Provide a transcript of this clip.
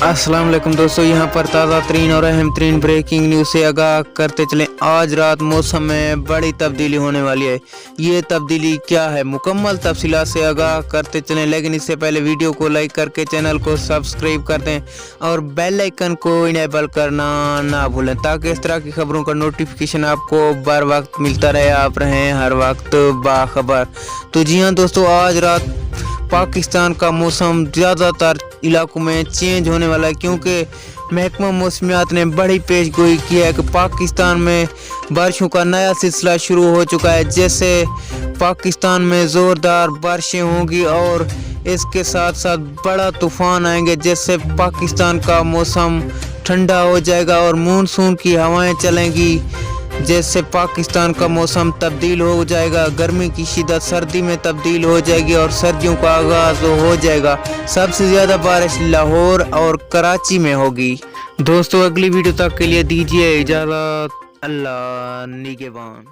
अस्सलाम वालेकुम दोस्तों, यहाँ पर ताज़ा तरीन और अहम तरीन ब्रेकिंग न्यूज़ से आगाह करते चलें। आज रात मौसम में बड़ी तब्दीली होने वाली है। ये तब्दीली क्या है, मुकम्मल तफसीलात से आगाह करते चलें, लेकिन इससे पहले वीडियो को लाइक करके चैनल को सब्सक्राइब कर दें और बेल आइकन को इनेबल करना ना भूलें, ताकि इस तरह की खबरों का नोटिफिकेशन आपको बर वक्त मिलता रहे, आप रहें हर वक्त बाखबर। तो जी हाँ दोस्तों, आज रात पाकिस्तान का मौसम ज़्यादातर इलाकों में चेंज होने वाला है, क्योंकि महकमा मौसमियात ने बड़ी पेशगोई की है कि पाकिस्तान में बारिशों का नया सिलसिला शुरू हो चुका है। जैसे पाकिस्तान में ज़ोरदार बारिशें होंगी और इसके साथ साथ बड़ा तूफ़ान आएंगे, जिससे पाकिस्तान का मौसम ठंडा हो जाएगा और मानसून की हवाएं चलेंगी, जैसे पाकिस्तान का मौसम तब्दील हो जाएगा। गर्मी की शिद्दत सर्दी में तब्दील हो जाएगी और सर्दियों का आगाज़ हो जाएगा। सबसे ज़्यादा बारिश लाहौर और कराची में होगी। दोस्तों, अगली वीडियो तक के लिए दीजिए इजाज़त। अल्लाह निगहबान।